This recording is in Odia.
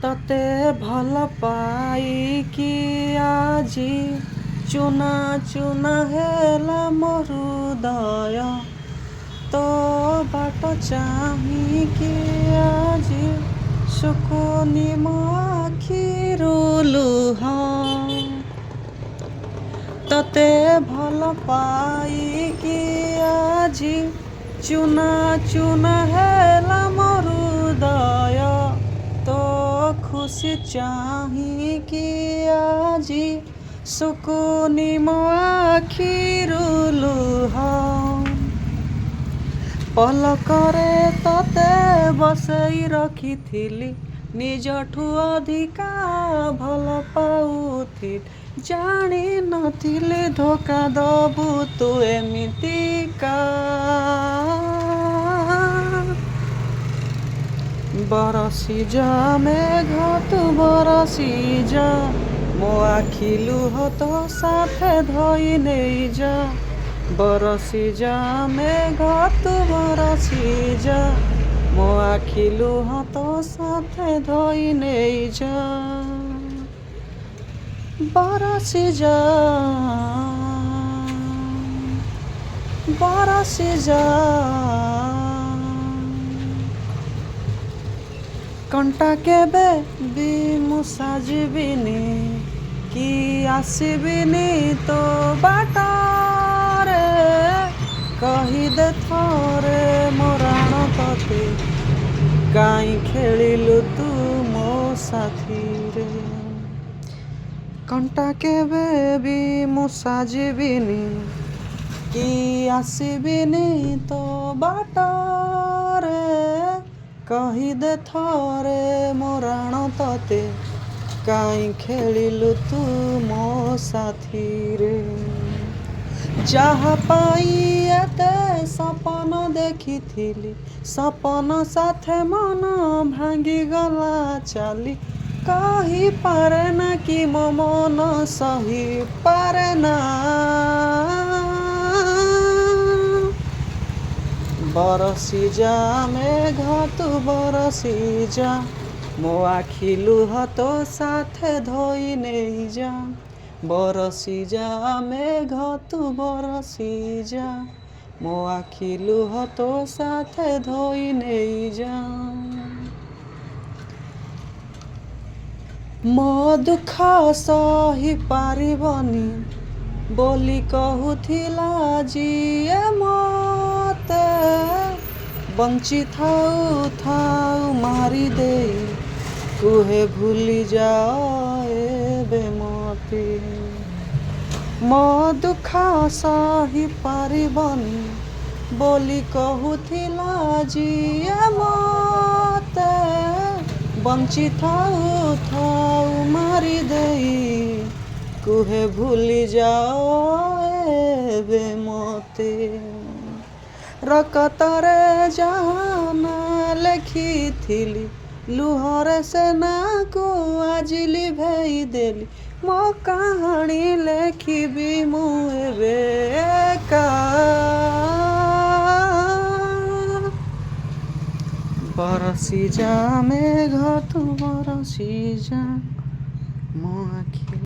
ତତେ ଭଲ ପାଇକି ଆଜି ଚୁନା ଚୁନା ହେଲା ମୋ ହୃଦୟ। ତୋ ବାଟ ଚାହିଁକି ଆଜି ଶୁକୁନି ମୋ ଆଖିରୁ ଲୁହ। ତତେ ଭଲ ପାଇକି ଆଜି ଚୁନା ଚୁନା ହେଲା ମୋ ହୃଦୟ। ତୋ ଖୁସି ଚାହିଁକି ଆଜି ଶୁକୁନି ମୋ ଆଖିରୁ ଲୁହ। ପଲକରେ ତତେ ବସେଇ ରଖିଥିଲି, ନିଜଠୁ ଅଧିକା ଭଲ ପାଉଥିଲି। ଜାଣି ନଥିଲି ଧୋକା ଦବୁ ତୁ ଏମିତିକା। ବରସି ଯା ମେଘ ତୁ ବରସି ଯା, ମୋ ଆଖି ଲୁହ ତୋ ସାଥେ ଧୋଇ ନେଇ ଯା। ବରସି ଯା ମେଘ ତୁ ବରସି ଯା, ମୋ ଆଖି ଲୁହ ତୋ ସାଥେ ଧୋଇ ନେଇ ଯା। ବରସି ଯା ବରସି ଯା। କଣ୍ଟା କେବେ ବି ମୁଁ ସାଜିବିନି କି ଆସିବିନି ତୋ ବାଟରେ। କହିଦେ ଥରେ ମୋ ରାଣ ତତେ, କାଇଁ ଖେଳିଲୁ ତୁ ମୋ ସାଥିରେ। କଣ୍ଟା କେବେ ବି ମୁଁ ସାଜିବିନି କି ଆସିବିନି ତୋ ବାଟରେ। କହିଦେ ଥରେ ମୋ ରାଣ ତତେ, କାଇଁ ଖେଳିଲୁ ତୁ ମୋ ସାଥିରେ। ଯାହା ପାଇଁ ଏତେ ସପନ ଦେଖିଥିଲି, ସପନ ସାଥେ ମନ ଭାଙ୍ଗିଗଲା ଚାଲି। କହିପାରେ ନା କି ମୋ ମନ ସହିପାରେ ନା। ବରସି ଯା ମେଘ ତୁ ବରସି ଯା, ମୋ ଆଖି ଲୁହ ତୋ ସାଥେ ଧୋଇ ନେଇ ଯା। ବରସି ଯା ମେଘ ତୁ ବରସି ଯା, ମୋ ଆଖି ଲୁହ ତୋ ସାଥେ ଧୋଇ ନେଇ ଯା। ମୋ ଦୁଃଖ ସହି ପାରିବନି ବୋଲି କହୁଥିଲା ଯିଏ ମତେ, ବଞ୍ଚିଥାଉ ଥାଉ ମାରିଦେଇ କୁହେ ଭୁଲି ଯାଅ ଏବେ ମତେ। ମୋ ଦୁଃଖ ସହି ପାରିବନି ବୋଲି କହୁଥିଲା ଯିଏ ମତେ, ବଞ୍ଚିଥାଉ ଥାଉ ମାରିଦେଇ କୁହେ ଭୁଲି ଯାଅ ଏବେ ମତେ। ରକତରେ ଯାହା ନାଁ ଲେଖିଥିଲି, ଲୁହରେ ସେ ନାଁକୁ ଆଜି ଲିଭେଇ ଦେଲି। ମୋ କାହାଣୀ ଲେଖିବି ମୁଁ ଏବେ ଏକା। ବରସି ଯା ମେଘ ତୁ ବରସି ଯା, ମୋ ଆଖି